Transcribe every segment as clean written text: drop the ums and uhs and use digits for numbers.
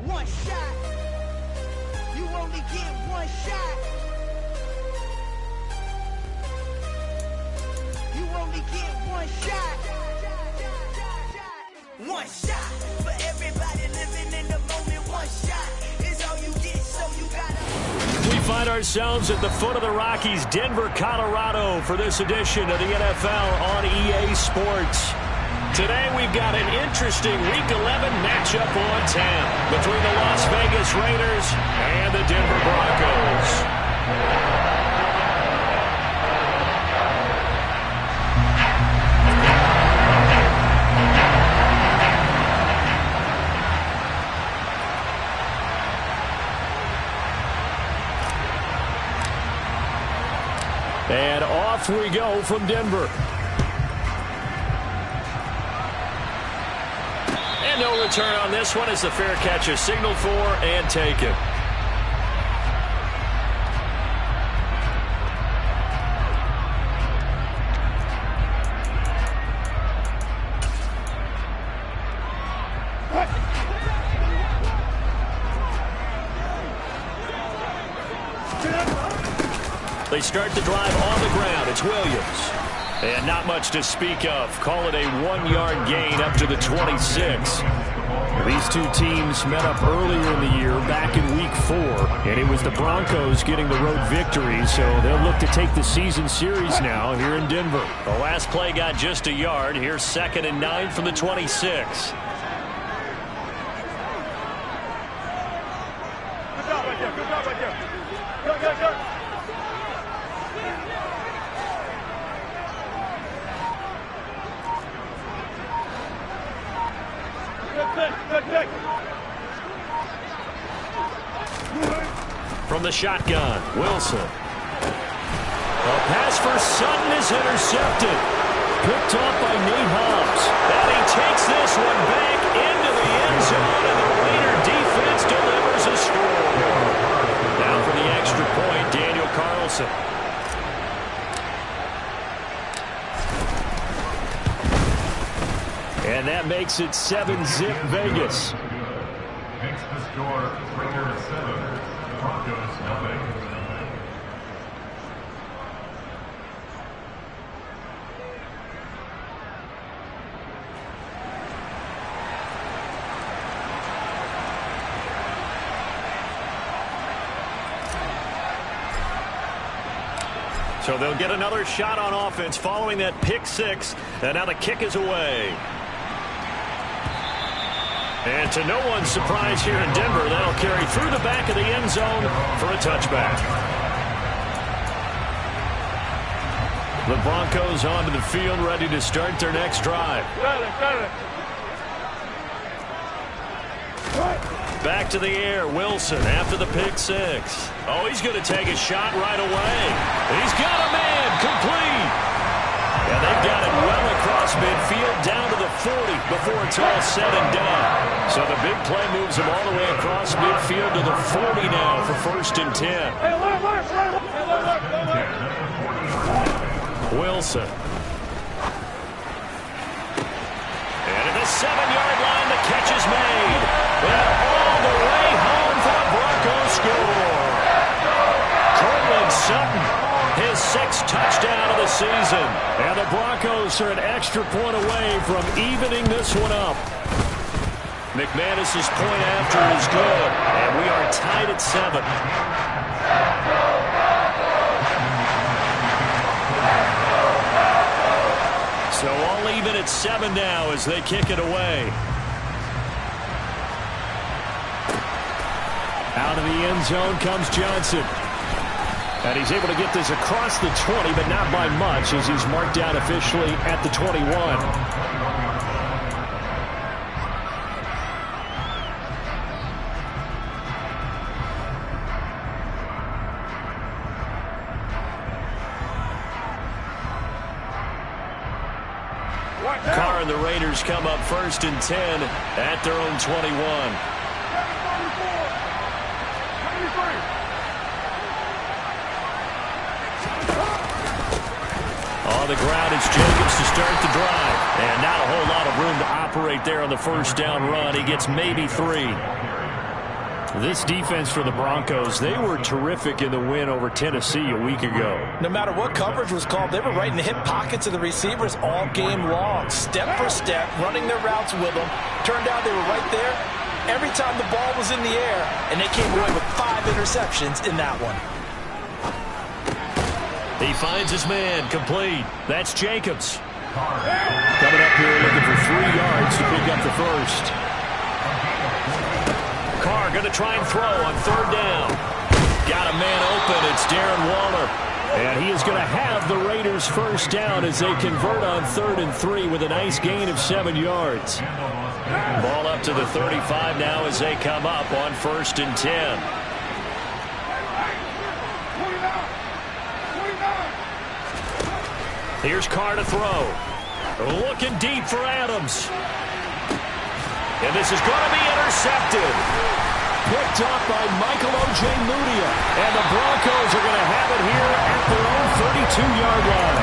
One shot. You only get one shot. You only get one shot. One shot for everybody living in the moment. One shot is all you get, so you gotta. We find ourselves at the foot of the Rockies, Denver, Colorado, for this edition of the NFL on EA Sports. Today we've got an interesting Week 11 matchup on tap between the Las Vegas Raiders and the Denver Broncos. And off we go from Denver. And no return on this one as the fair catch is signaled for and taken. They start the drive on the ground. It's Williams. And not much to speak of. Call it a 1-yard gain up to the 26. These two teams met up earlier in the year, back in Week 4. And it was the Broncos getting the road victory, so they'll look to take the season series now here in Denver. The last play got just a yard. Here's 2nd and 9 from the 26. From the shotgun, Wilson. A pass for Sutton is intercepted. Picked off by Nate Hobbs. And he takes this one back into the end zone, and the Raider defense delivers a score. Now for the extra point, Daniel Carlson. And that makes it 7-zip Vegas. Makes the score Raiders 7, Broncos nothing. So they'll get another shot on offense following that pick six. And now the kick is away. And to no one's surprise here in Denver, that'll carry through the back of the end zone for a touchback. The Broncos onto the field, ready to start their next drive. Back to the air, Wilson after the pick six. Oh, he's going to take a shot right away. He's got a man, complete. And they've got it well across midfield, down to the 40 before it's all said and done. So the big play moves him all the way across midfield to the 40 now for 1st and 10. Wilson. And at the 7-yard line, the catch is made. And all the way home for the Broncos score. Courtland Sutton. His 6th touchdown of the season. And the Broncos are an extra point away from evening this one up. McManus's point after is good. And we are tied at 7. So all even at 7 now as they kick it away. Out of the end zone comes Johnson. And he's able to get this across the 20, but not by much as he's marked down officially at the 21. Carr and the Raiders come up 1st and 10 at their own 21. On the ground, it's Jacobs to start the drive. And not a whole lot of room to operate there on the 1st down run. He gets maybe 3. This defense for the Broncos, they were terrific in the win over Tennessee a week ago. No matter what coverage was called, they were right in the hip pockets of the receivers all game long. Step for step, running their routes with them. Turned out they were right there every time the ball was in the air, and they came away with 5 interceptions in that one. He finds his man, complete. That's Jacobs. Coming up here looking for 3 yards to pick up the first. Carr going to try and throw on 3rd down. Got a man open. It's Darren Waller. And he is going to have the Raiders first down as they convert on 3rd and 3 with a nice gain of 7 yards. Ball up to the 35 now as they come up on 1st and 10. Here's Carr to throw. Looking deep for Adams. And this is going to be intercepted. Picked up by Michael Ojemudia. And the Broncos are going to have it here at their own 32-yard line.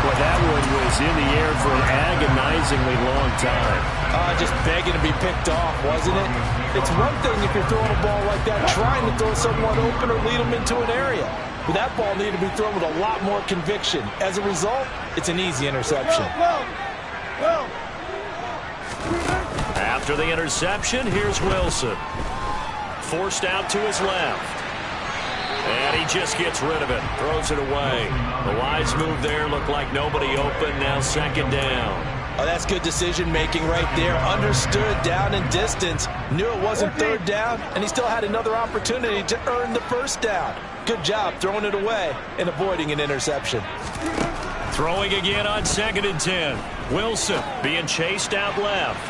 Well, that one was in the air for an agonizingly long time. Just begging to be picked off, wasn't it? It's one thing if you're throwing a ball like that, trying to throw someone open or lead them into an area. But that ball needed to be thrown with a lot more conviction. As a result, it's an easy interception. After the interception, here's Wilson. Forced out to his left. And he just gets rid of it. Throws it away. The wise move there. Looked like nobody open. Now 2nd down. Oh, that's good decision-making right there. Understood down and distance. Knew it wasn't 3rd down, and he still had another opportunity to earn the 1st down. Good job throwing it away and avoiding an interception. Throwing again on 2nd and 10. Wilson being chased out left.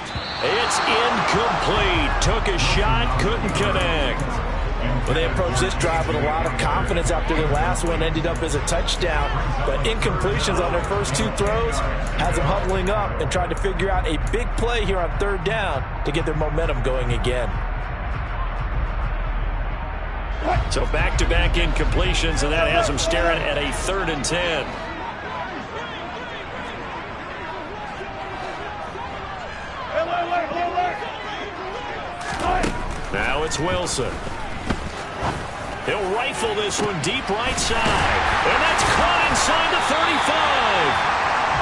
It's incomplete. Took a shot, couldn't connect. Well, they approached this drive with a lot of confidence after the last one ended up as a touchdown. But incompletions on their first 2 throws has them huddling up and trying to figure out a big play here on 3rd down to get their momentum going again. So back-to-back incompletions, and that has them staring at a 3rd and 10. Now it's Wilson. He'll rifle this one deep right side. And that's caught inside the 35.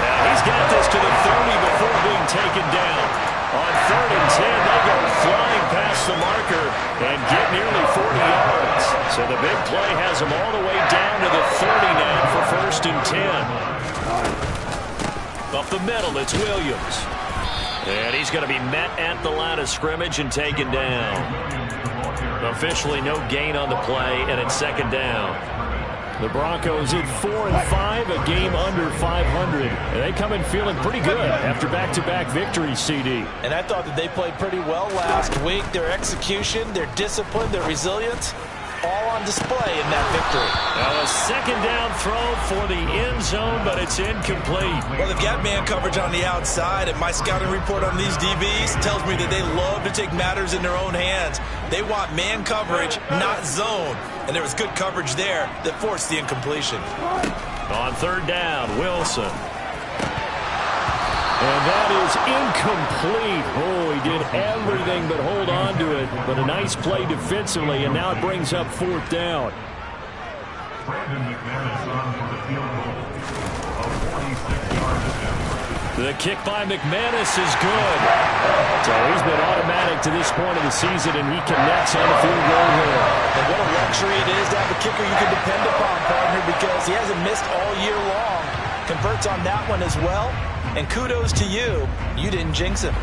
Now he's got this to the 30 before being taken down. On 3rd and 10, they go flying past the marker and get nearly 40 yards. So the big play has them all the way down to the 30 now for 1st and 10. Up the middle, it's Williams. And he's going to be met at the line of scrimmage and taken down. Officially no gain on the play, and it's 2nd down. The Broncos at 4-5, a game under 500. And they come in feeling pretty good after back-to-back victories, CD. And I thought that they played pretty well last week. Their execution, their discipline, their resilience, all on display in that victory. Now a 2nd down throw for the end zone, but it's incomplete. Well, they've got man coverage on the outside, and my scouting report on these DBs tells me that they love to take matters in their own hands. They want man coverage, not zone. And there was good coverage there that forced the incompletion. On 3rd down, Wilson. And that is incomplete. Oh, he did everything but hold on to it. But a nice play defensively, and now it brings up 4th down. Brandon McManus on for the field goal of 46 yards attempt. The kick by McManus is good. So he's been automatic to this point of the season, and he connects on the field goal here. And what a luxury it is to have a kicker you can depend upon, partner, because he hasn't missed all year long. Converts on that one as well. And kudos to you. You didn't jinx him.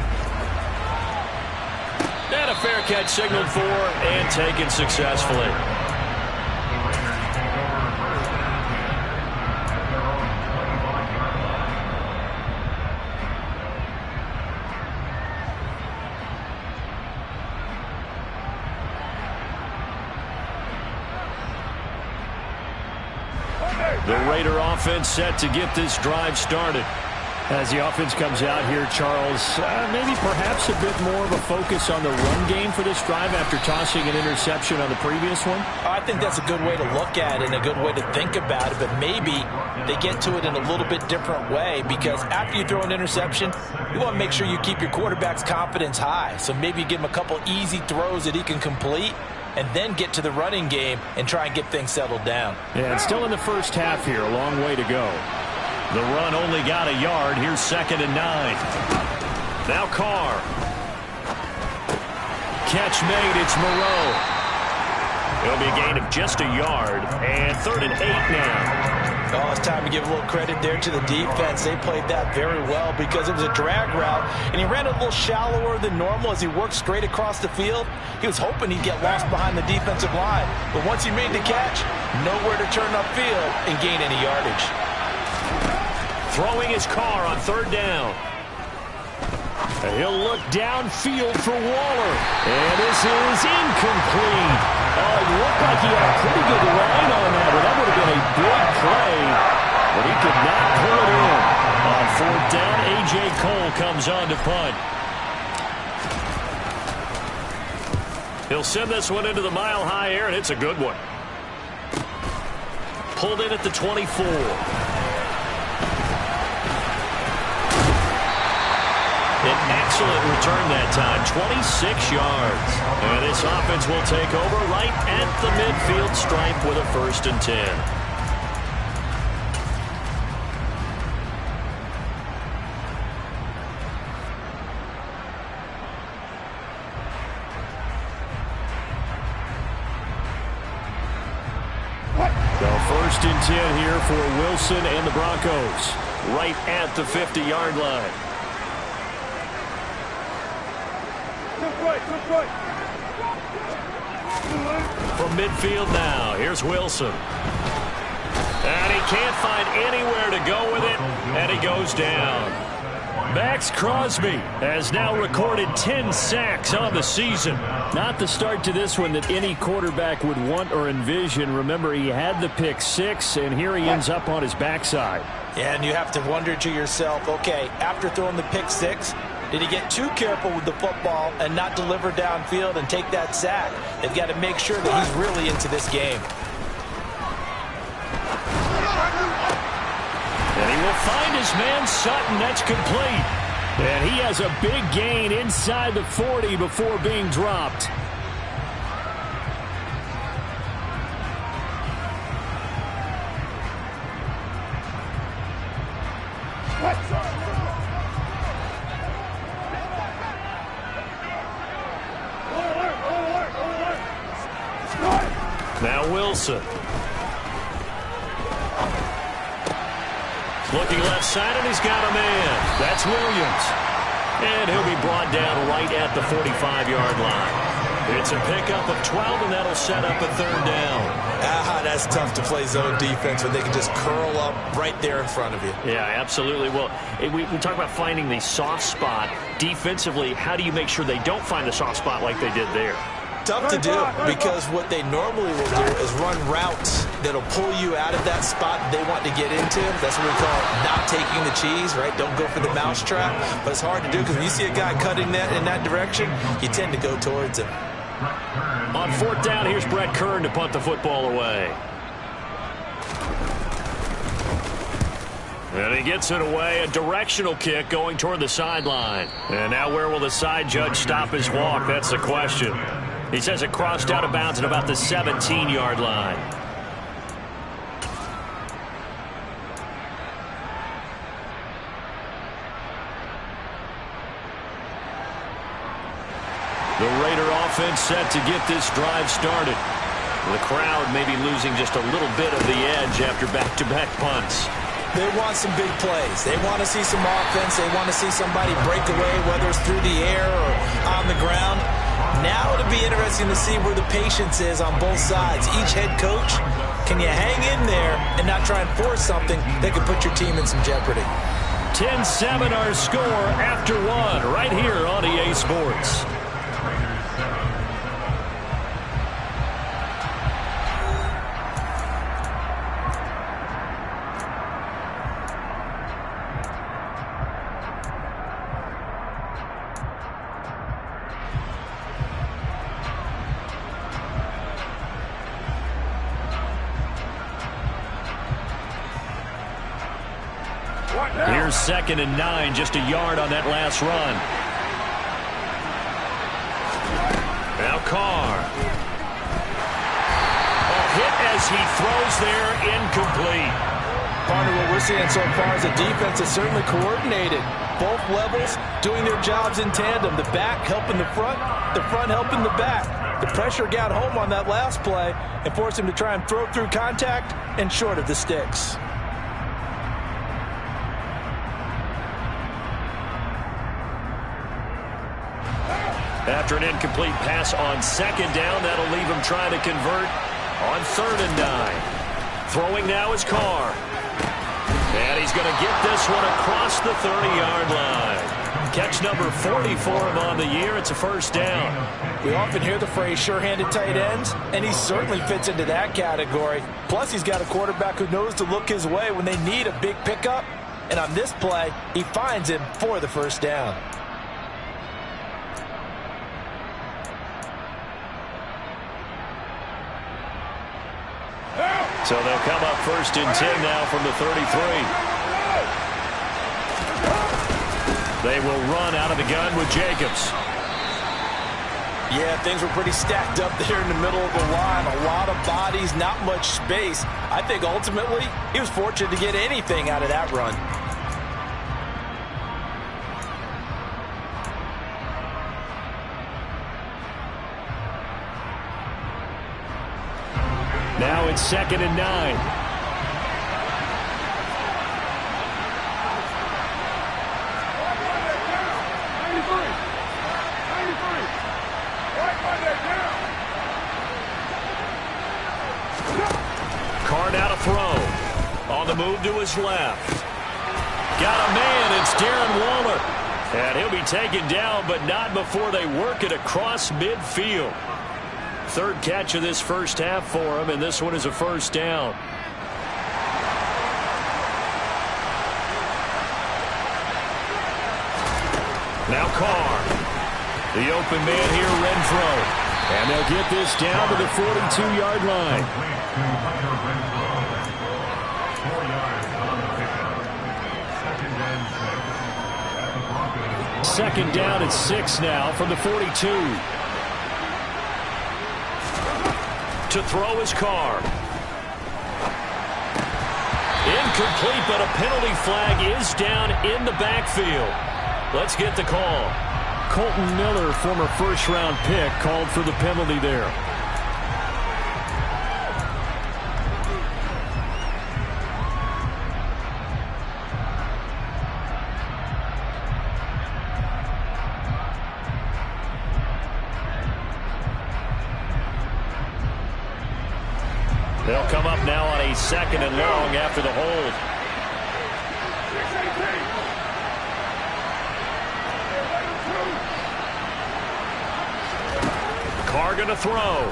And a fair catch signaled for and taken successfully. The Raider offense set to get this drive started. As the offense comes out here, Charles, maybe perhaps a bit more of a focus on the run game for this drive after tossing an interception on the previous one? I think that's a good way to look at it and a good way to think about it, but maybe they get to it in a little bit different way, because after you throw an interception, you want to make sure you keep your quarterback's confidence high. So maybe you give him a couple easy throws that he can complete, and then get to the running game and try and get things settled down. Yeah, it's still in the first half here. A long way to go. The run only got a yard. Here's 2nd and 9. Now Carr. Catch made. It's Moreau. It'll be a gain of just a yard. And 3rd and 8 now. Oh, it's time to give a little credit there to the defense. They played that very well because it was a drag route, and he ran a little shallower than normal as he worked straight across the field. He was hoping he'd get lost behind the defensive line, but once he made the catch, nowhere to turn upfield and gain any yardage. Throwing his Carr on 3rd down. And he'll look downfield for Waller. And this is incomplete. Oh, it looked like he had a pretty good line on that, but that would have been a big play. But he could not pull it in. On 4th down, A.J. Cole comes on to punt. He'll send this one into the mile-high air, and it's a good one. Pulled in at the 24. An excellent return that time, 26 yards. And this offense will take over right at the midfield stripe with a 1st and 10. So 1st and 10 here for Wilson and the Broncos, right at the 50-yard line. From midfield now, here's Wilson. And he can't find anywhere to go with it, and he goes down. Max Crosby has now recorded 10 sacks on the season. Not the start to this one that any quarterback would want or envision. Remember, he had the pick 6, and here he ends up on his backside. Yeah, and you have to wonder to yourself, okay, after throwing the pick 6, did he get too careful with the football and not deliver downfield and take that sack? They've got to make sure that he's really into this game. And he will find his man Sutton. That's complete. And he has a big gain inside the 40 before being dropped. Now Wilson. Looking left side, and he's got a man. That's Williams. And he'll be brought down right at the 45-yard line. It's a pickup of 12, and that'll set up a 3rd down. That's tough to play zone defense when they can just curl up right there in front of you. Yeah, absolutely. Well, we talk about finding the soft spot. Defensively, how do you make sure they don't find the soft spot like they did there? Tough to do, because what they normally will do is run routes that'll pull you out of that spot they want to get into. That's what we call not taking the cheese, right? Don't go for the mousetrap. But it's hard to do, because when you see a guy cutting that in that direction, you tend to go towards him. On 4th down, here's Brett Kern to punt the football away. And he gets it away, a directional kick going toward the sideline. And now where will the side judge stop his walk? That's the question. He says it crossed out of bounds at about the 17-yard line. The Raider offense set to get this drive started. The crowd may be losing just a little bit of the edge after back-to-back punts. They want some big plays. They want to see some offense. They want to see somebody break away, whether it's through the air or on the ground. Now it'll be interesting to see where the patience is on both sides. Each head coach, can you hang in there and not try and force something that could put your team in some jeopardy? 10-7 our score after 1 right here on EA Sports. Here's 2nd and 9, just a yard on that last run. Now Carr. A hit as he throws there, incomplete. Partner, what we're seeing so far is the defense is certainly coordinated. Both levels doing their jobs in tandem. The back helping the front helping the back. The pressure got home on that last play and forced him to try and throw through contact and short of the sticks. After an incomplete pass on 2nd down, that'll leave him trying to convert on 3rd and 9. Throwing now is Carr. And he's going to get this one across the 30-yard line. Catch number 40 for him on the year. It's a 1st down. We often hear the phrase sure-handed tight ends, and he certainly fits into that category. Plus, he's got a quarterback who knows to look his way when they need a big pickup. And on this play, he finds him for the 1st down. So they'll come up 1st and 10 now from the 33. They will run out of the gun with Jacobs. Yeah, things were pretty stacked up there in the middle of the line. A lot of bodies, not much space. I think ultimately he was fortunate to get anything out of that run. Now it's 2nd and 9. Carr now to throw. On the move to his left. Got a man. It's Darren Waller. And he'll be taken down, but not before they work it across midfield. 3rd catch of this 1st half for him, and this one is a 1st down. Now Carr. The open man here, Renfro. And they'll get this down to the 42-yard line. 2nd down at 6 now from the 42. To throw his Carr. Incomplete, but a penalty flag is down in the backfield. Let's get the call. Colton Miller, former 1st-round pick, called for the penalty there. They'll come up now on a 2nd and long after the hold. Carr going to throw.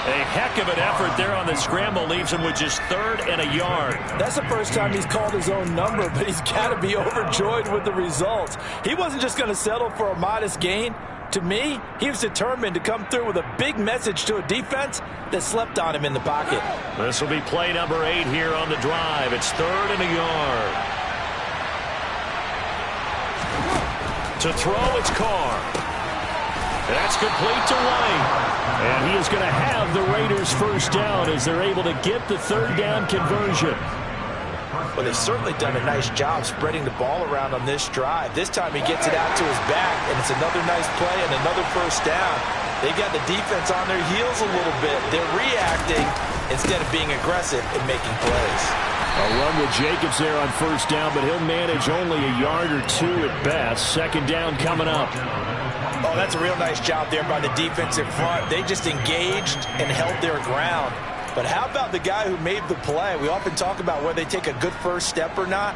A heck of an effort there on the scramble. Leaves him with just 3rd and a yard. That's the first time he's called his own number, but he's got to be overjoyed with the results. He wasn't just going to settle for a modest gain. To me, he was determined to come through with a big message to a defense that slept on him in the pocket. This will be play number 8 here on the drive. It's 3rd and a yard. To throw, it's Carr. That's complete to White. And he is going to have the Raiders 1st down as they're able to get the 3rd down conversion. Well, they've certainly done a nice job spreading the ball around on this drive. This time he gets it out to his back, and it's another nice play and another 1st down. They got the defense on their heels a little bit. They're reacting instead of being aggressive and making plays. A run with Jacobs there on 1st down, but he'll manage only a yard or 2 at best. 2nd down coming up. Oh, that's a real nice job there by the defensive front. They just engaged and held their ground. But how about the guy who made the play? We often talk about whether they take a good first step or not.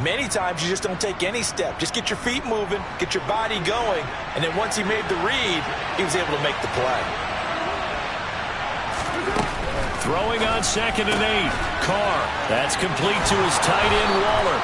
Many times you just don't take any step. Just get your feet moving, get your body going, and then once he made the read, he was able to make the play. Throwing on 2nd and 8. Carr. That's complete to his tight end, Waller.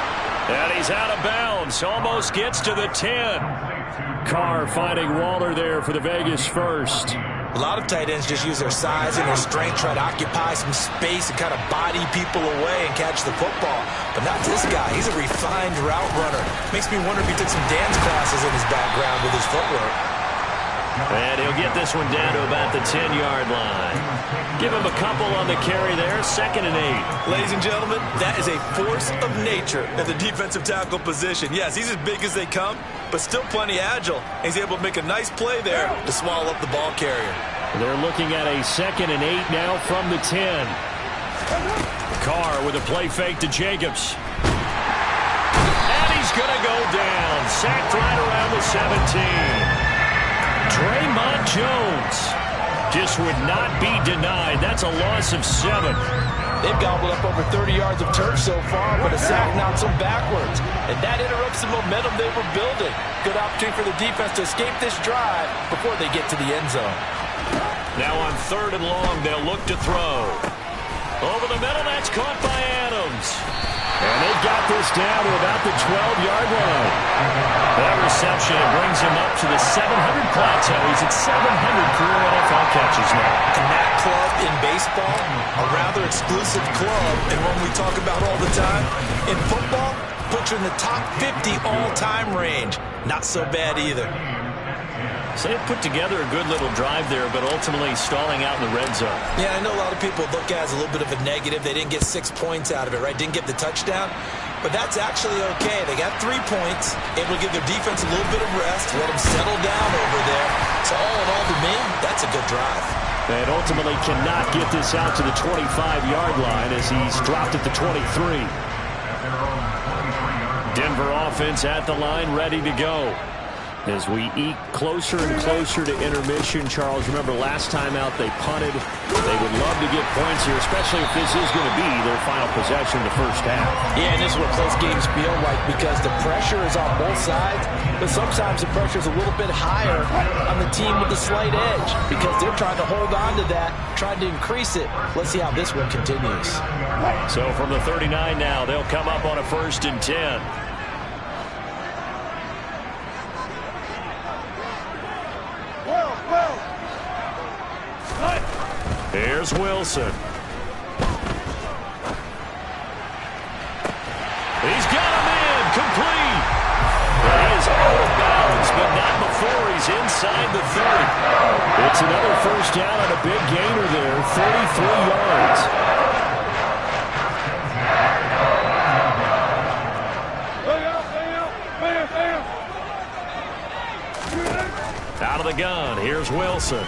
And he's out of bounds. Almost gets to the 10. Carr finding Waller there for the Vegas 1st. A lot of tight ends just use their size and their strength, try to occupy some space and kind of body people away and catch the football. But not this guy. He's a refined route runner. Makes me wonder if he took some dance classes in his background with his footwork. And he'll get this one down to about the 10-yard line. Give him a couple on the carry there, 2nd and 8. Ladies and gentlemen, that is a force of nature at the defensive tackle position. Yes, he's as big as they come, but still plenty agile. He's able to make a nice play there to swallow up the ball carrier. They're looking at a 2nd and 8 now from the 10. Carr with a play fake to Jacobs. And he's going to go down. Sacked right around the 17. Draymond Jones just would not be denied. That's a loss of 7. They've gobbled up over 30 yards of turf so far, but a sack knocks them backwards. And that interrupts the momentum they were building. Good opportunity for the defense to escape this drive before they get to the end zone. Now on 3rd and long, they'll look to throw. Over the middle, that's caught by Adams. And they've got this down to about the 12-yard line. That reception brings him up to the 700 plateau. He's at 700 career NFL catches now. And that club in baseball, a rather exclusive club, and one we talk about all the time. In football, puts you in the top 50 all-time range. Not so bad either. So they put together a good little drive there, but ultimately stalling out in the red zone. Yeah, I know a lot of people look at it as a little bit of a negative. They didn't get 6 points out of it, right? Didn't get the touchdown. But that's actually okay. They got 3 points, able to give their defense a little bit of rest, let them settle down over there. So all in all, to me, that's a good drive. And ultimately cannot get this out to the 25-yard line as he's dropped at the 23. Denver offense at the line, ready to go. As we eke closer and closer to intermission, Charles, remember last time out they punted. They would love to get points here, especially if this is going to be their final possession in the first half. Yeah, and this is what close games feel like because the pressure is on both sides, but sometimes the pressure is a little bit higher on the team with the slight edge because they're trying to hold on to that, trying to increase it. Let's see how this one continues. So from the 39 now, they'll come up on a 1st and 10. Here's Wilson. He's got him in, complete. But he is out of bounds, but not before he's inside the 30. It's another 1st down on a big gainer there, 33 yards. Out of the gun, here's Wilson.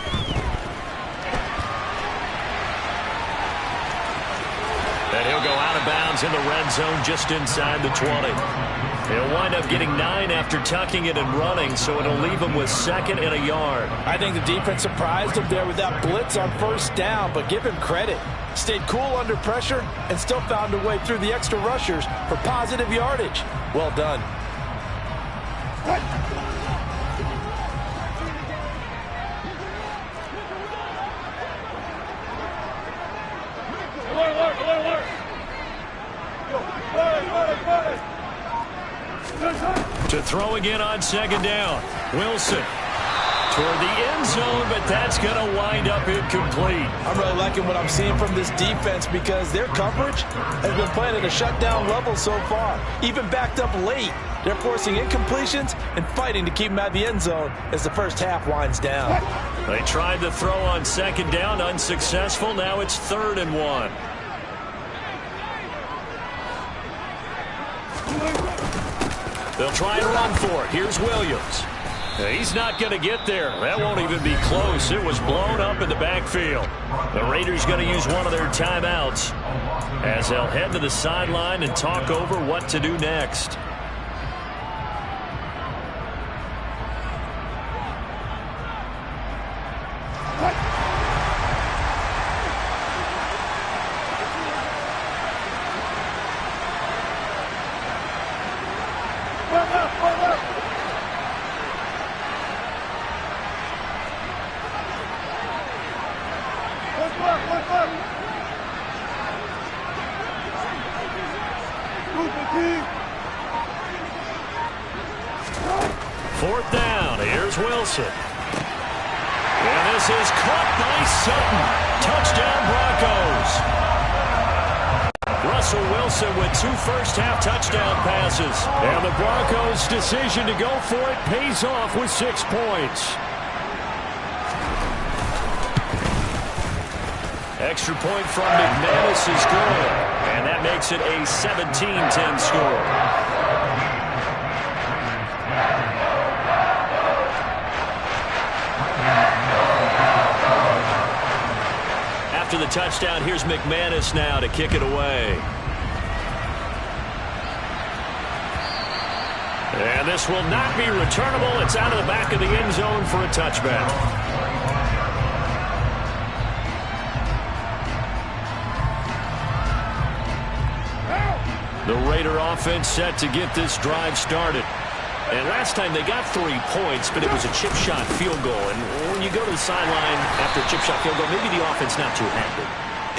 And he'll go out of bounds in the red zone just inside the 20. He'll wind up getting 9 after tucking it and running, so it'll leave him with 2nd and a yard. I think the defense surprised him there with that blitz on 1st down, but give him credit. Stayed cool under pressure and still found a way through the extra rushers for positive yardage. Well done. To throw again on 2nd down. Wilson toward the end zone, but that's going to wind up incomplete. I'm really liking what I'm seeing from this defense because their coverage has been playing at a shutdown level so far. Even backed up late, they're forcing incompletions and fighting to keep them at the end zone as the first half winds down. They tried to throw on 2nd down, unsuccessful. Now it's 3rd and 1. They'll try and run for it. Here's Williams. He's not going to get there. That won't even be close. It was blown up in the backfield. The Raiders going to use one of their timeouts as they'll head to the sideline and talk over what to do next. And this is caught by Sutton. Touchdown Broncos. Russell Wilson with 2 first-half touchdown passes. And the Broncos' decision to go for it pays off with 6 points. Extra point from McManus is good. And that makes it a 17-10 score. After the touchdown, here's McManus now to kick it away. And this will not be returnable. It's out of the back of the end zone for a touchback. The Raider offense set to get this drive started. And last time they got 3 points, but it was a chip shot field goal. And when you go to the sideline after a chip shot field goal, maybe the offense not too happy.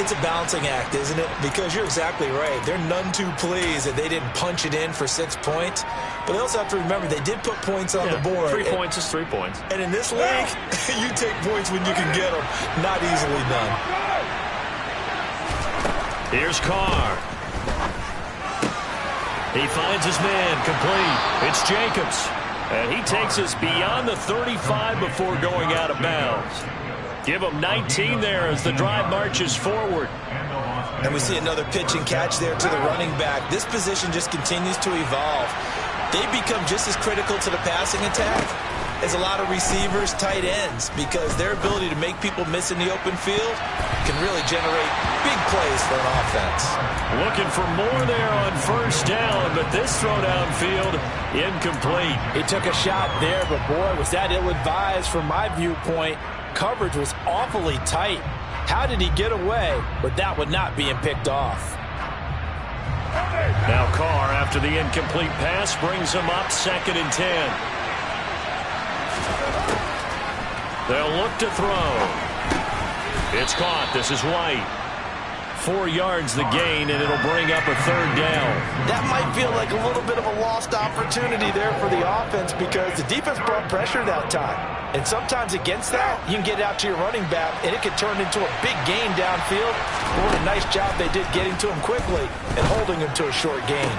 It's a balancing act, isn't it? Because you're exactly right. They're none too pleased that they didn't punch it in for 6 points. But they also have to remember they did put points on the board. 3 points is 3 points. And in this league, you take points when you can get them. Not easily done. Here's Carr. He finds his man complete. It's Jacobs. And he takes us beyond the 35 before going out of bounds. Give him 19 there as the drive marches forward. And we see another pitch and catch there to the running back. This position just continues to evolve. They become just as critical to the passing attack as a lot of receivers, tight ends, because their ability to make people miss in the open field can really generate big plays for an offense. Looking for more there on first down, but this throw downfield incomplete. He took a shot there, but boy, was that ill-advised from my viewpoint. Coverage was awfully tight. How did he get away with that one not being picked off? Now Carr, after the incomplete pass, brings him up 2nd and 10. They'll look to throw. It's caught. This is White. 4 yards the gain, and it'll bring up a 3rd down. That might feel like a little bit of a lost opportunity there for the offense because the defense brought pressure that time. And sometimes against that, you can get out to your running back, and it could turn into a big gain downfield. What a nice job they did getting to him quickly and holding him to a short gain.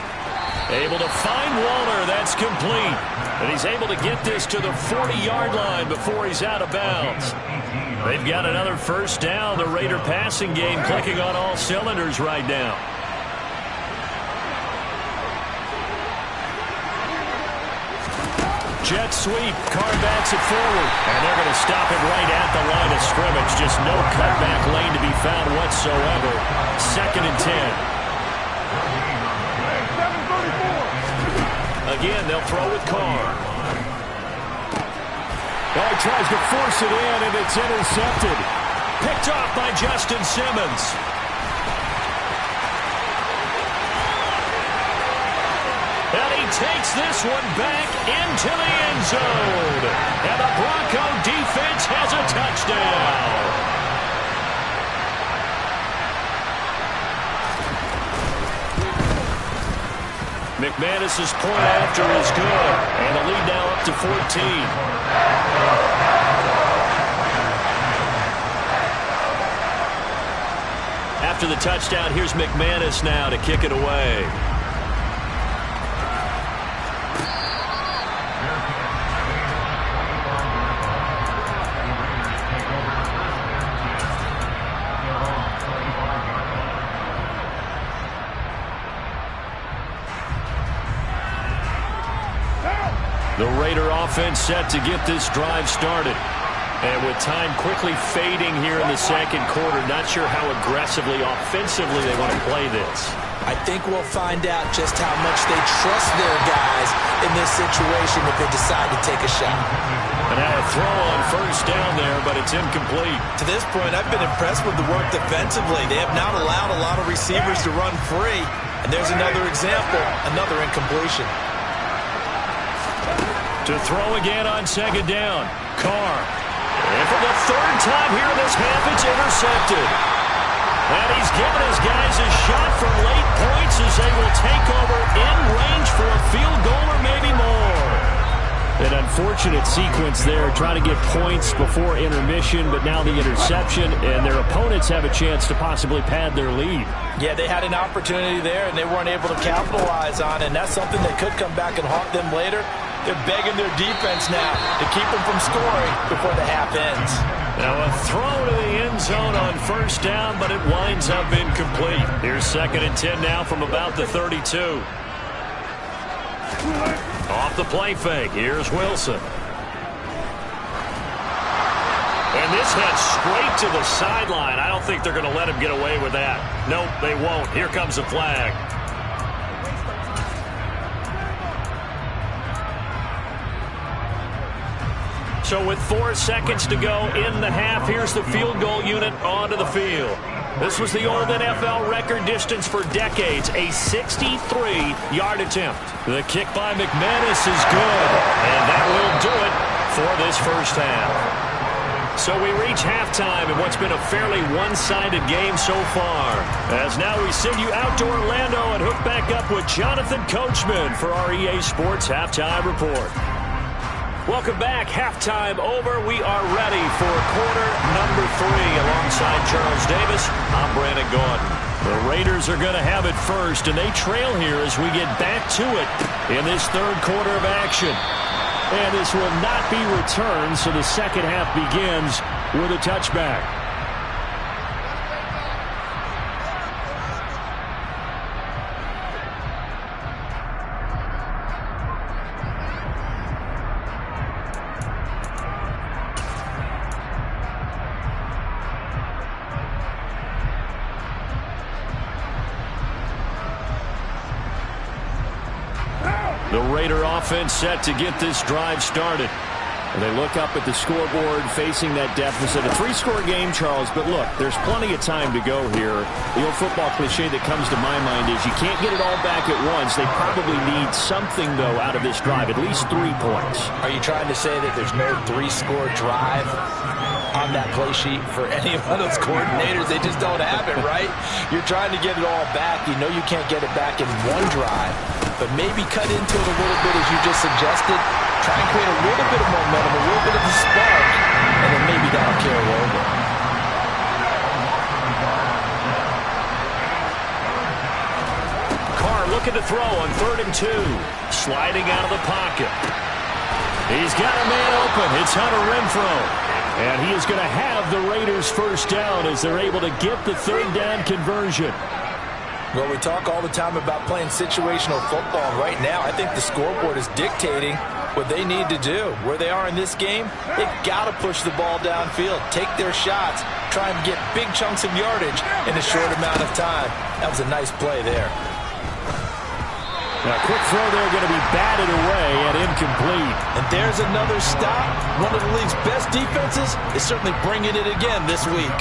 Able to find Waller. That's complete. And he's able to get this to the 40-yard line before he's out of bounds. They've got another first down. The Raider passing game clicking on all cylinders right now. Jet sweep. Carr backs it forward. And they're going to stop it right at the line of scrimmage. Just no cutback lane to be found whatsoever. 2nd and 10. Again, they'll throw with Carr. Oh, he tries to force it in, and it's intercepted. Picked off by Justin Simmons. And he takes this one back into the end zone. And the Bronco defense has a touchdown. McManus's point after is good, and the lead now up to 14. After the touchdown, here's McManus now to kick it away. The Raider offense set to get this drive started. And with time quickly fading here in the 2nd quarter, not sure how aggressively, offensively they want to play this. I think we'll find out just how much they trust their guys in this situation if they decide to take a shot. And now a throw on first down there, but it's incomplete. To this point, I've been impressed with the work defensively. They have not allowed a lot of receivers to run free. And there's another example, another incompletion. To throw again on 2nd down. Carr. And for the 3rd time here in this half, it's intercepted. And he's given his guys a shot for late points as they will take over in range for a field goal or maybe more. And unfortunate sequence there, trying to get points before intermission, but now the interception, and their opponents have a chance to possibly pad their lead. Yeah, they had an opportunity there, and they weren't able to capitalize on it, and that's something that could come back and haunt them later. They're begging their defense now to keep them from scoring before the half ends. Now a throw to the end zone on first down, but it winds up incomplete. Here's 2nd and 10 now from about the 32. Off the play fake, here's Wilson. And this heads straight to the sideline. I don't think they're going to let him get away with that. Nope, they won't. Here comes a flag. So with 4 seconds to go in the half, here's the field goal unit onto the field. This was the old NFL record distance for decades, a 63-yard attempt. The kick by McManus is good, and that will do it for this first half. So we reach halftime in what's been a fairly one-sided game so far. As now we send you out to Orlando and hook back up with Jonathan Coachman for our EA Sports Halftime Report. Welcome back. Halftime over. We are ready for quarter number 3. Alongside Charles Davis, I'm Brandon Gaudin. The Raiders are going to have it first, and they trail here as we get back to it in this third quarter of action. And this will not be returned, so the second half begins with a touchback. The Raider offense set to get this drive started. And they look up at the scoreboard facing that deficit. A 3-score game, Charles, but look, there's plenty of time to go here. The old football cliche that comes to my mind is you can't get it all back at once. They probably need something, though, out of this drive, at least 3 points. Are you trying to say that there's no 3-score drive on that play sheet for any of those coordinators? They just don't have it, right? You're trying to get it all back. You know you can't get it back in one drive, but maybe cut into it a little bit as you just suggested. Try and create a little bit of momentum, a little bit of a spark, and then maybe that'll carry over. Carr looking to throw on 3rd and 2. Sliding out of the pocket. He's got a man open. It's Hunter Renfrow. And he is going to have the Raiders first down as they're able to get the 3rd down conversion. Well, we talk all the time about playing situational football. Right now, I think the scoreboard is dictating what they need to do. Where they are in this game, they've got to push the ball downfield, take their shots, try and get big chunks of yardage in a short amount of time. That was a nice play there. Now, a quick throw there going to be batted away and incomplete. And there's another stop. One of the league's best defenses is certainly bringing it again this week.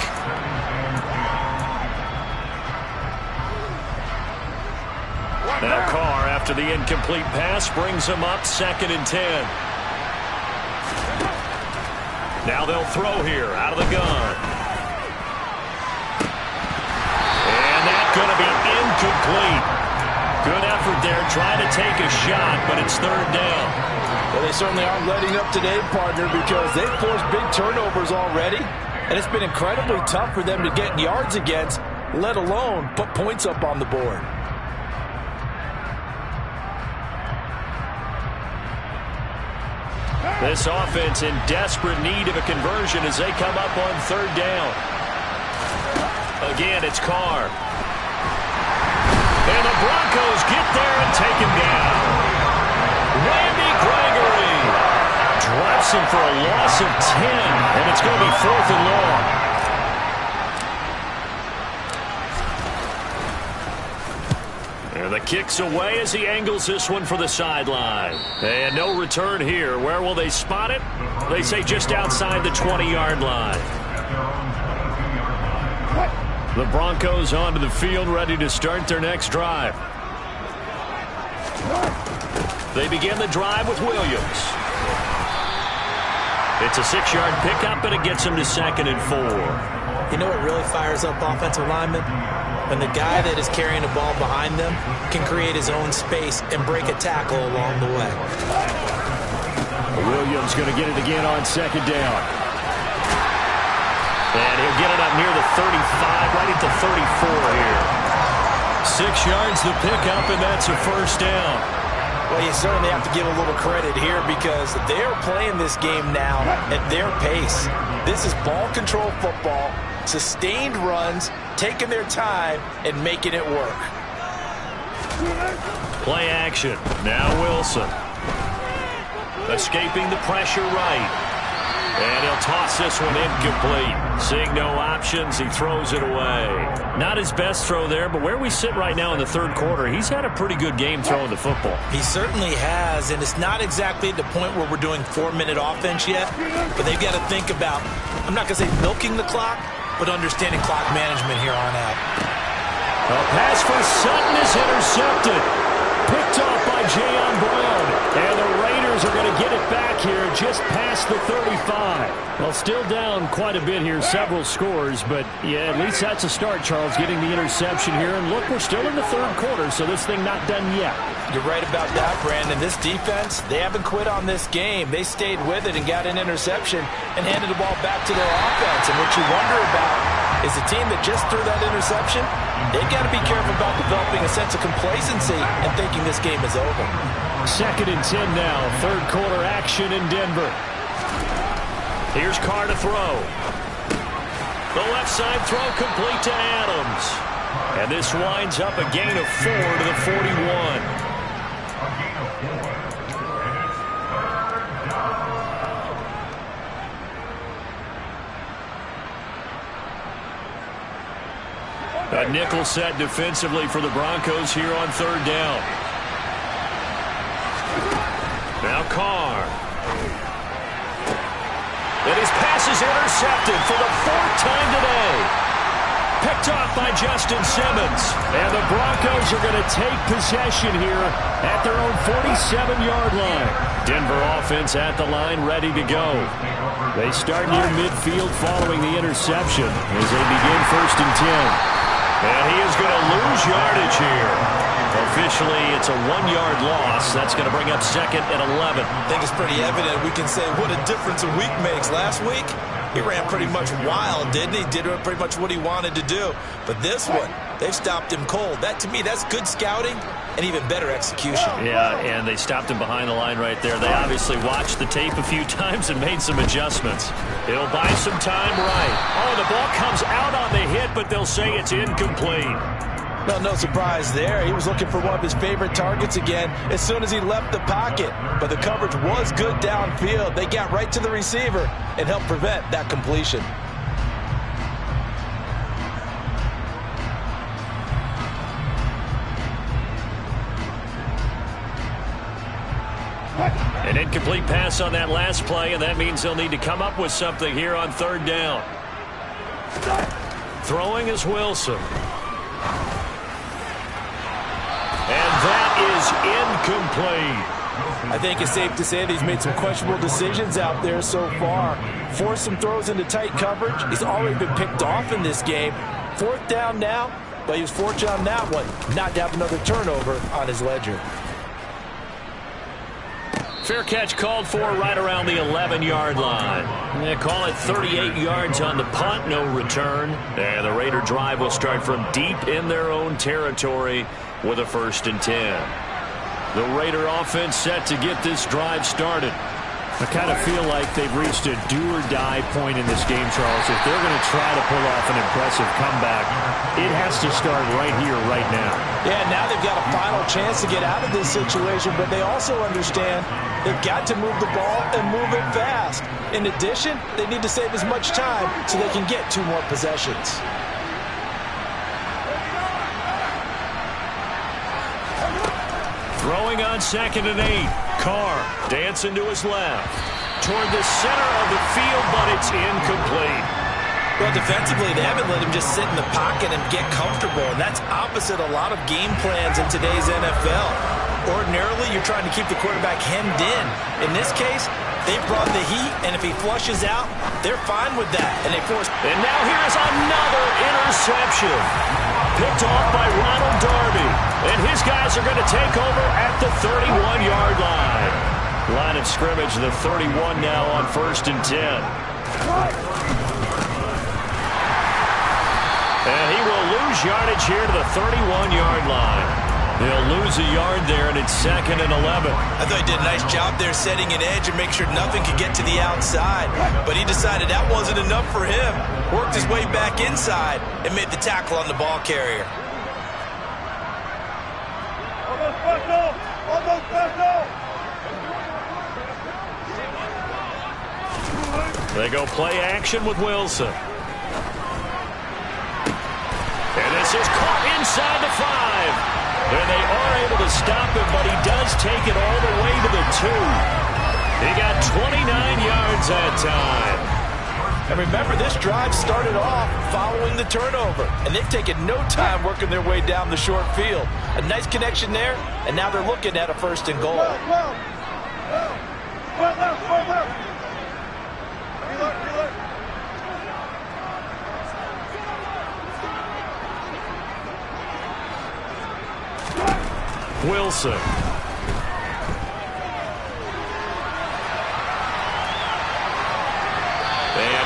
Now Carr, after the incomplete pass, brings him up 2nd and 10. Now they'll throw here out of the gun. And that's going to be incomplete. Good effort there, trying to take a shot, but it's 3rd down. Well, they certainly aren't letting up today, partner, because they've forced big turnovers already, and it's been incredibly tough for them to get yards against, let alone put points up on the board. This offense in desperate need of a conversion as they come up on 3rd down. Again, it's Carr. And the Broncos get there and take him down. Randy Gregory drops him for a loss of 10, and it's going to be 4th and long. And the kick's away as he angles this one for the sideline. And no return here. Where will they spot it? They say just outside the 20-yard line. The Broncos onto the field, ready to start their next drive. They begin the drive with Williams. It's a 6-yard pickup, and it gets him to 2nd and 4. You know what really fires up offensive linemen? When the guy that is carrying the ball behind them can create his own space and break a tackle along the way. Williams going to get it again on second down. And he'll get it up near the 35, right at the 34 here. 6 yards the pickup, and that's a first down. Well, you certainly have to give a little credit here because they're playing this game now at their pace. This is ball control football, sustained runs, taking their time, and making it work. Play action. Now Wilson. Escaping the pressure right. And he'll toss this one incomplete. Seeing no options, he throws it away. Not his best throw there, but where we sit right now in the third quarter, he's had a pretty good game throwing the football. He certainly has, and it's not exactly at the point where we're doing 4-minute offense yet, but they've got to think about, I'm not going to say milking the clock, but understanding clock management here on out. A pass for Sutton is intercepted. Picked off by Jayon Brown. And the Raiders are going to get it back here just past the 35. Well, still down quite a bit here, several scores. But, yeah, at least that's a start, Charles, getting the interception here. And, look, we're still in the third quarter, so this thing not done yet. You're right about that, Brandon. This defense, they haven't quit on this game. They stayed with it and got an interception and handed the ball back to their offense. And what you wonder about is the team that just threw that interception, they've got to be careful about developing a sense of complacency and thinking this game is over. 2nd and 10 now. Third quarter action in Denver. Here's Carr to throw. The left side throw complete to Adams. And this winds up a gain of 4 to the 41. A nickel set defensively for the Broncos here on third down. Now Carr. And his pass is intercepted for the 4th time today. Picked off by Justin Simmons. And the Broncos are going to take possession here at their own 47-yard line. Denver offense at the line, ready to go. They start near midfield following the interception as they begin 1st and 10. And he is going to lose yardage here. Officially, it's a 1-yard loss. That's going to bring up 2nd and 11. I think it's pretty evident. We can say what a difference a week makes. Last week, he ran pretty much wild, didn't he? Did pretty much what he wanted to do. But this one, they've stopped him cold. That, to me, that's good scouting and even better execution. Yeah, and they stopped him behind the line right there. They obviously watched the tape a few times and made some adjustments. He'll buy some time right. Oh, the ball comes out on the hit, but they'll say it's incomplete. Well, no surprise there. He was looking for one of his favorite targets again as soon as he left the pocket. But the coverage was good downfield. They got right to the receiver and helped prevent that completion. An incomplete pass on that last play, and that means they'll need to come up with something here on third down. Throwing is Wilson. And that is incomplete. I think it's safe to say that he's made some questionable decisions out there so far. Forced some throws into tight coverage. He's already been picked off in this game. 4th down now, but he was fortunate on that one not to have another turnover on his ledger. Fair catch called for right around the 11-yard line. They call it 38 yards on the punt, no return. And the Raider drive will start from deep in their own territory with a 1st and 10. The Raider offense set to get this drive started. I kind of feel like they've reached a do-or-die point in this game, Charles. If they're going to try to pull off an impressive comeback, it has to start right here, right now. Yeah, now they've got a final chance to get out of this situation, but they also understand they've got to move the ball and move it fast. In addition, they need to save as much time so they can get 2 more possessions. Throwing on 2nd and 8. Carr dancing to his left. Toward the center of the field, but it's incomplete. Well, defensively, they haven't let him just sit in the pocket and get comfortable, and that's opposite a lot of game plans in today's NFL. Ordinarily, you're trying to keep the quarterback hemmed in. In this case, they brought the heat, and if he flushes out, they're fine with that. And they force. And now here's another interception. Picked off by Ronald Darby. And his guys are going to take over at the 31-yard line. Line of scrimmage, the 31 now on 1st and 10. And he will lose yardage here to the 31-yard line. They'll lose a yard there, and it's 2nd and 11. I thought he did a nice job there setting an edge and make sure nothing could get to the outside. But he decided that wasn't enough for him. Worked his way back inside and made the tackle on the ball carrier. They go play action with Wilson. And this is caught inside the 5. And they are able to stop him, but he does take it all the way to the 2. He got 29 yards that time. And remember, this drive started off following the turnover, and they've taken no time working their way down the short field. A nice connection there, and now they're looking at a 1st and goal. Wilson. And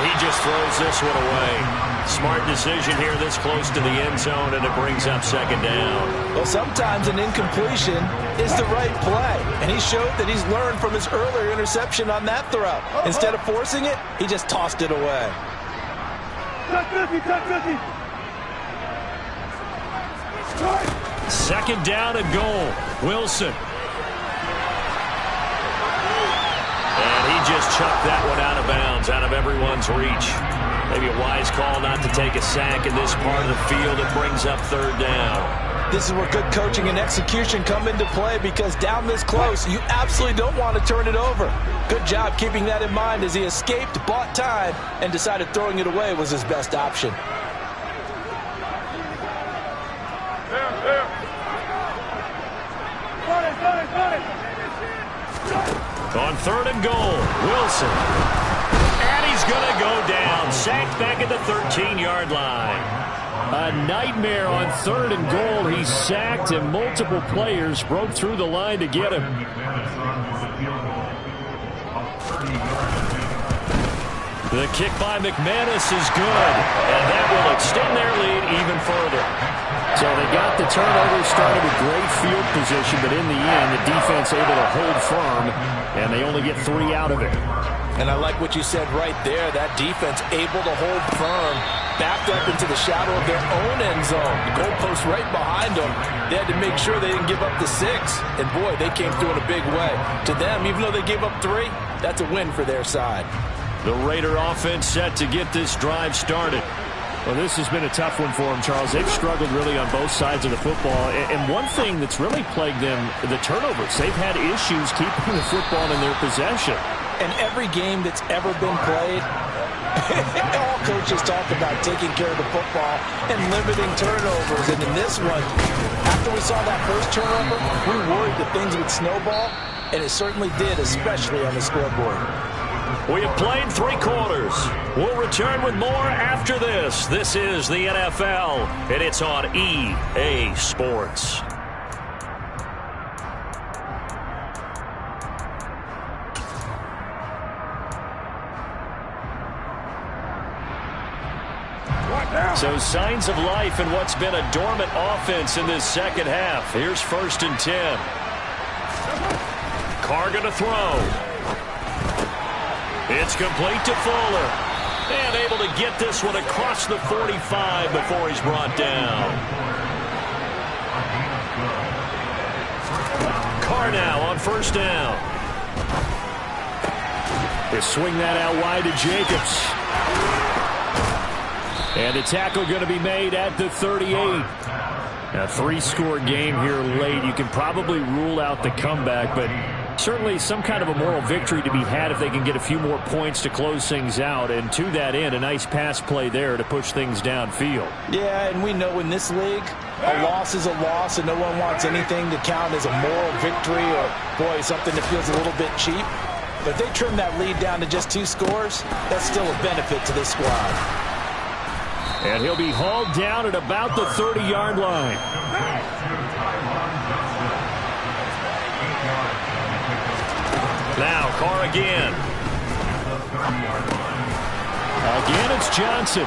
he just throws this one away. Smart decision here this close to the end zone, and it brings up 2nd down. Well, sometimes an incompletion is the right play, and he showed that he's learned from his earlier interception on that throw. Instead of forcing it, he just tossed it away. Second down and goal. Wilson. And he just chucked that one out of bounds, out of everyone's reach. Maybe a wise call not to take a sack in this part of the field. It brings up 3rd down. This is where good coaching and execution come into play, because down this close, you absolutely don't want to turn it over. Good job keeping that in mind as he escaped, bought time, and decided throwing it away was his best option. On 3rd and goal, Wilson. And he's going to go down. Sacked back at the 13-yard line. A nightmare on 3rd and goal. He's sacked, and multiple players broke through the line to get him. The kick by McManus is good, and that will extend their lead even further. So they got the turnover, started with great field position, but in the end, the defense able to hold firm, and they only get 3 out of it. And I like what you said right there. That defense able to hold firm, backed up into the shadow of their own end zone. The goalpost right behind them. They had to make sure they didn't give up the 6. And boy, they came through in a big way. To them, even though they gave up 3, that's a win for their side. The Raider offense set to get this drive started. Well, this has been a tough one for them, Charles. They've struggled really on both sides of the football. And one thing that's really plagued them, the turnovers. They've had issues keeping the football in their possession. And every game that's ever been played, all coaches talk about taking care of the football and limiting turnovers. And in this one, after we saw that first turnover, we worried that things would snowball, and it certainly did, especially on the scoreboard. We have played 3 quarters. We'll return with more after this. This is the NFL, and it's on EA Sports. So signs of life in what's been a dormant offense in this second half. Here's 1st and 10. Carr going to throw. It's complete to Fuller. And able to get this one across the 45 before he's brought down. Carr now on 1st down. They swing that out wide to Jacobs. And a tackle going to be made at the 38. A 3-score game here late. You can probably rule out the comeback, but certainly some kind of a moral victory to be had if they can get a few more points to close things out. And to that end, a nice pass play there to push things downfield. Yeah, and we know in this league, a loss is a loss, and no one wants anything to count as a moral victory or, boy, something that feels a little bit cheap. But if they trim that lead down to just 2 scores, that's still a benefit to this squad. And he'll be hauled down at about the 30-yard line. again. Again, it's Johnson.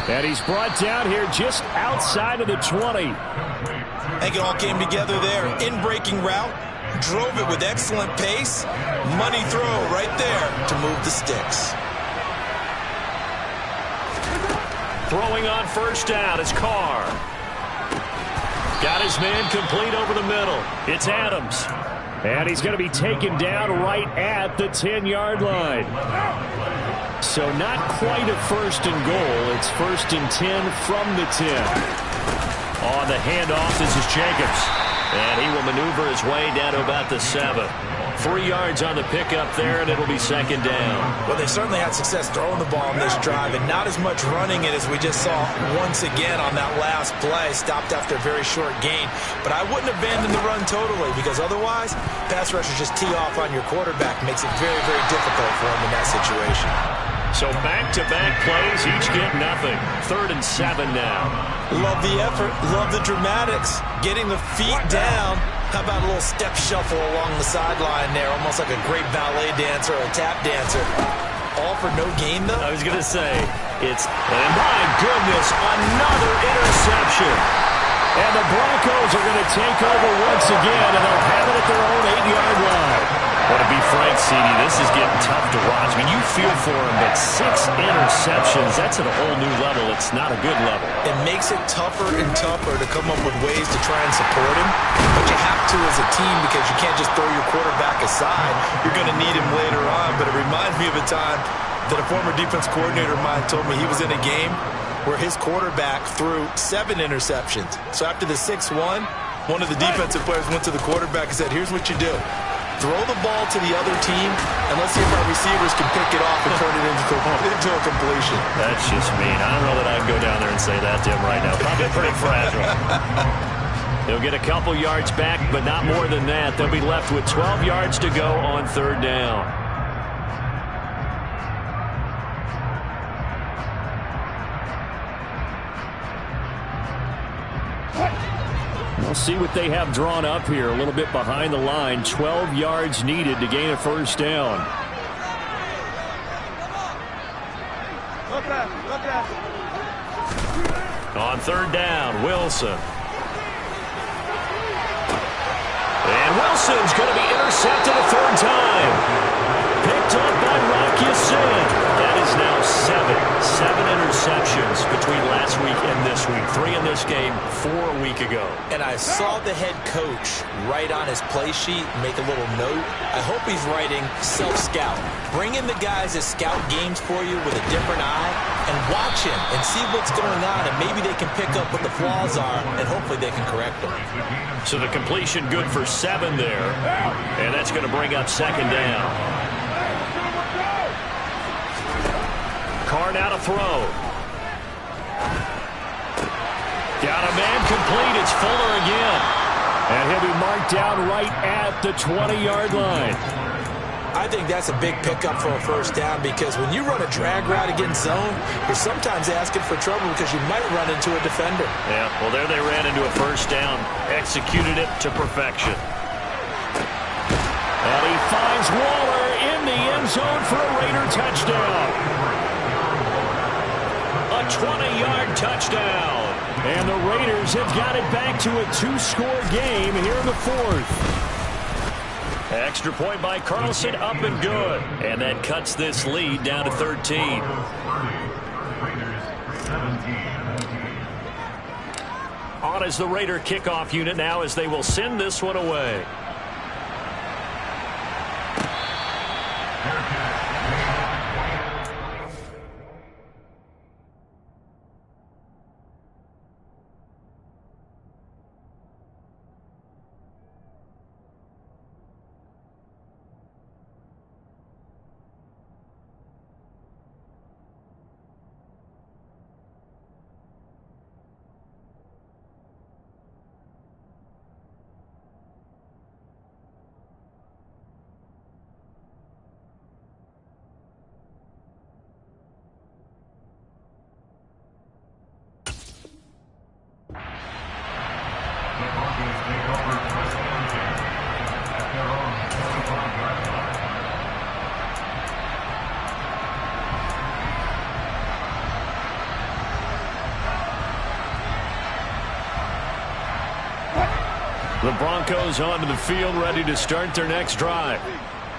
And he's brought down here just outside of the 20. I think it all came together there. In-breaking route, drove it with excellent pace. Money throw right there to move the sticks. Throwing on first down is Carr. Got his man complete over the middle. It's Adams. And he's going to be taken down right at the 10-yard line. So not quite a first and goal. It's first and 10 from the 10. On the handoff, this is Jacobs. And he will maneuver his way down to about the 7. 3 yards on the pickup there, and it'll be second down. Well, they certainly had success throwing the ball on this drive, and not as much running it as we just saw once again on that last play. Stopped after a very short gain. But I wouldn't abandon the run totally, because otherwise, pass rushers just tee off on your quarterback. Makes it very, very difficult for him in that situation. So back-to-back plays, each get nothing. 3rd and 7 now. Love the effort, love the dramatics. Getting the feet down. How about a little step shuffle along the sideline there, almost like a great ballet dancer or a tap dancer. All for no gain, though? I was going to say, and my goodness, another interception. And the Broncos are going to take over once again, and they'll have it at their own 8-yard line. Well, to be frank, CD, this is getting tough to watch. I mean, you feel for him, but 6 interceptions, that's at a whole new level. It's not a good level. It makes it tougher and tougher to come up with ways to try and support him, but you have to as a team because you can't just throw your quarterback aside. You're going to need him later on, but it reminds me of a time that a former defense coordinator of mine told me he was in a game where his quarterback threw 7 interceptions. So after the 6-1, one of the defensive players went to the quarterback and said, here's what you do. Throw the ball to the other team, and let's see if our receivers can pick it off and turn it into a completion. That's just mean. I don't know that I can go down there and say that to him right now. Probably pretty fragile. They'll get a couple yards back, but not more than that. They'll be left with 12 yards to go on 3rd down. We'll see what they have drawn up here. A little bit behind the line. 12 yards needed to gain a first down. On 3rd down, Wilson. And Wilson's going to be intercepted a 3rd time. Picked up by Rock Ya-Sin. That is now 7 interceptions between last week and this week. 3 in this game, 4 a week ago. And I saw the head coach write on his play sheet, make a little note. I hope he's writing self-scout. Bring in the guys that scout games for you with a different eye and watch him and see what's going on, and maybe they can pick up what the flaws are, and hopefully they can correct them. So the completion good for 7 there, and that's going to bring up 2nd down. Carr now to throw. Got a man complete. It's Fuller again. And he'll be marked down right at the 20-yard line. I think that's a big pickup for a first down, because when you run a drag route against zone, you're sometimes asking for trouble because you might run into a defender. Yeah, well, there they ran into a first down. Executed it to perfection. And he finds Waller in the end zone for a Raider touchdown. A 20-yard touchdown. And the Raiders have got it back to a 2-score game here in the 4th. Extra point by Carlson, up and good. And that cuts this lead down to 13. On as the Raider kickoff unit now, as they will send this one away. The Broncos onto the field, ready to start their next drive.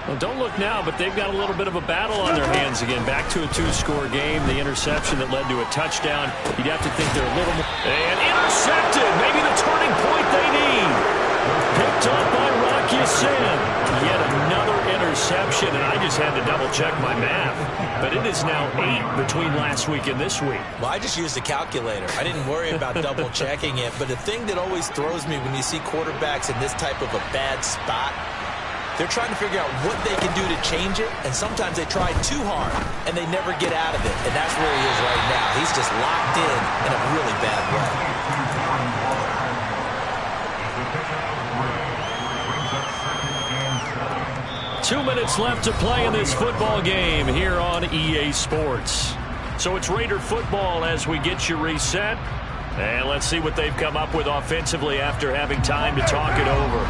Well, don't look now, but they've got a little bit of a battle on their hands again. Back to a two-score game. The interception that led to a touchdown. You'd have to think they're a little more... And intercepted! Maybe the turning point they need. Picked up by Rock Ya-Sin. Yet another interception, and I just had to double-check my math. But it is now 8 between last week and this week. Well, I just used a calculator. I didn't worry about double-checking it. But the thing that always throws me when you see quarterbacks in this type of a bad spot, they're trying to figure out what they can do to change it, and sometimes they try too hard, and they never get out of it. And that's where he is right now. He's just locked in a really bad way. 2 minutes left to play in this football game here on EA Sports. So it's Raider football as we get you reset. And let's see what they've come up with offensively after having time to talk it over.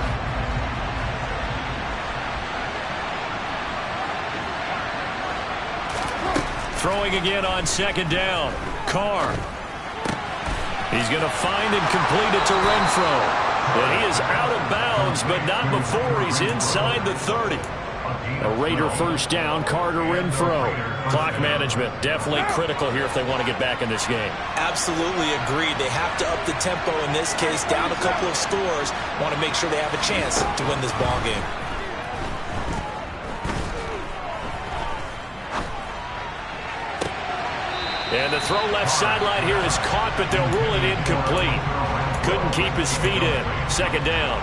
Throwing again on second down. Carr. He's going to find and complete it to Renfro. And he is out of bounds, but not before he's inside the 30. A Raider first down, Carter Renfro. Clock management definitely critical here if they want to get back in this game. Absolutely agreed. They have to up the tempo in this case, down a couple of scores. Want to make sure they have a chance to win this ball game. And the throw left sideline here is caught, but they'll rule it incomplete. Couldn't keep his feet in. Second down.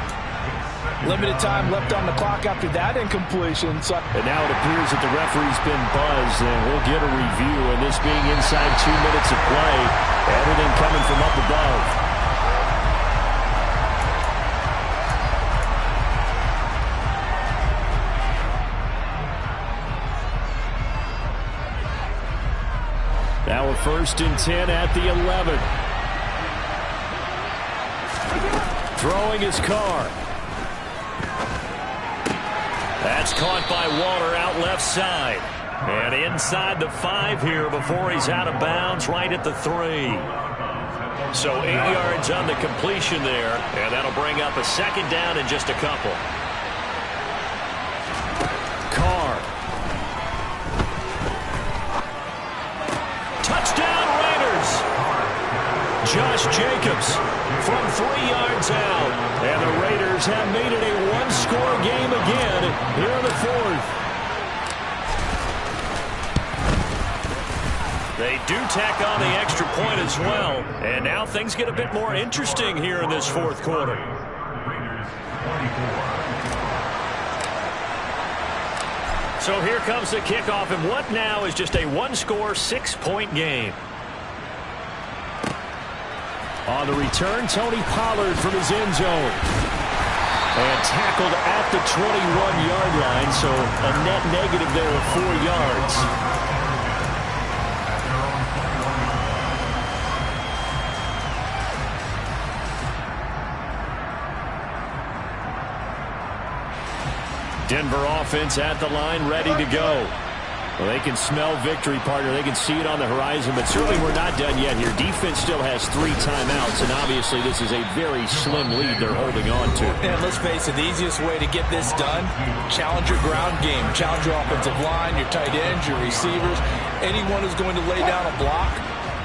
Limited time left on the clock after that incompletion. And now it appears that the referee's been buzzed, and we'll get a review. And this being inside 2 minutes of play, everything coming from up above. Now a 1st and 10 at the 11. Throwing his Carr. That's caught by Waller out left side. And inside the 5 here before he's out of bounds, right at the 3. So 8 yards on the completion there, and that'll bring up a second down in just a couple. Carr. Touchdown Raiders! Josh Jacobs from 3 yards out. And the Raiders have made it a one-score game again here in the 4th. They do tack on the extra point as well. And now things get a bit more interesting here in this 4th quarter. So here comes the kickoff, and what now is just a one-score, 6-point game. On the return, Tony Pollard from his end zone. And tackled at the 21-yard line, so a net negative there of 4 yards. Denver offense at the line, ready to go. Well, they can smell victory, partner. They can see it on the horizon, but certainly we're not done yet here. Defense still has 3 timeouts, and obviously this is a very slim lead they're holding on to. And let's face it, the easiest way to get this done, challenge your ground game. Challenge your offensive line, your tight ends, your receivers. Anyone who's going to lay down a block,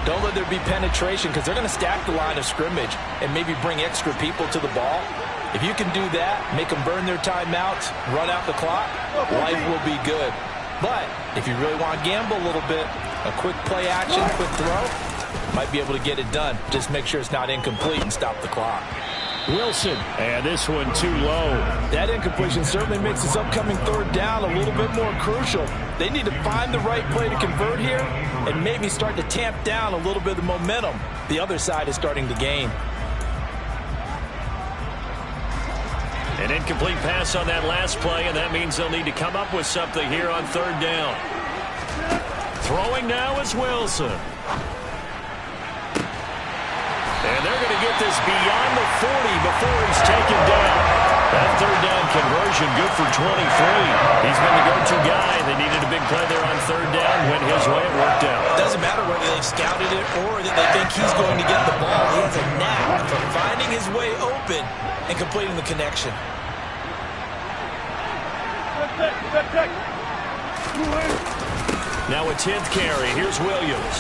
don't let there be penetration, because they're going to stack the line of scrimmage and maybe bring extra people to the ball. If you can do that, make them burn their timeouts, run out the clock, life will be good. But if you really want to gamble a little bit, a quick play action, quick throw, might be able to get it done. Just make sure it's not incomplete and stop the clock. Wilson, and this one too low. That incompletion certainly makes this upcoming 3rd down a little bit more crucial. They need to find the right play to convert here and maybe start to tamp down a little bit of momentum the other side is starting to gain. An incomplete pass on that last play, and that means they'll need to come up with something here on 3rd down. Throwing now is Wilson. And they're going to get this beyond the 40 before he's taken down. That third down conversion good for 23. He's been the go-to guy. They needed a big play there on third down. Went his way. It worked out. It doesn't matter whether they've scouted it or that they think he's going to get the ball. He has a knack for finding his way open and completing the connection. Now a 10th carry. Here's Williams.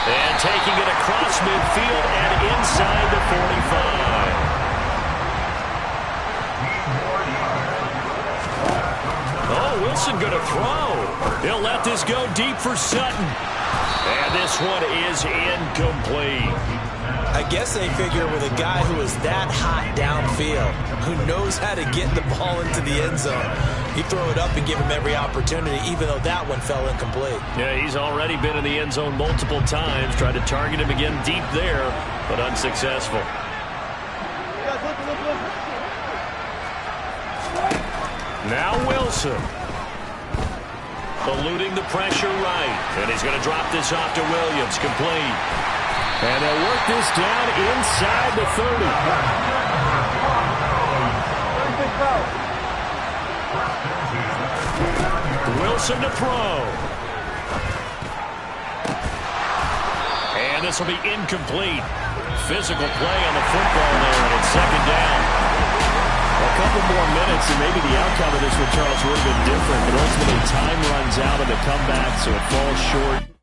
And taking it across midfield and inside the 45. Oh, Wilson going to throw. He'll let this go deep for Sutton. And this one is incomplete. I guess they figure with a guy who is that hot downfield, who knows how to get the ball into the end zone, you throw it up and give him every opportunity, even though that one fell incomplete. Yeah, he's already been in the end zone multiple times. Tried to target him again deep there, but unsuccessful. Now Wilson. Eluding the pressure right. And he's going to drop this off to Williams. Complete. And they'll work this down inside the 30. Wilson to throw. And this will be incomplete. Physical play on the football there, and it's second down. A couple more minutes, and maybe the outcome of this with Charles would have been different, but ultimately time runs out of the comeback, so it falls short.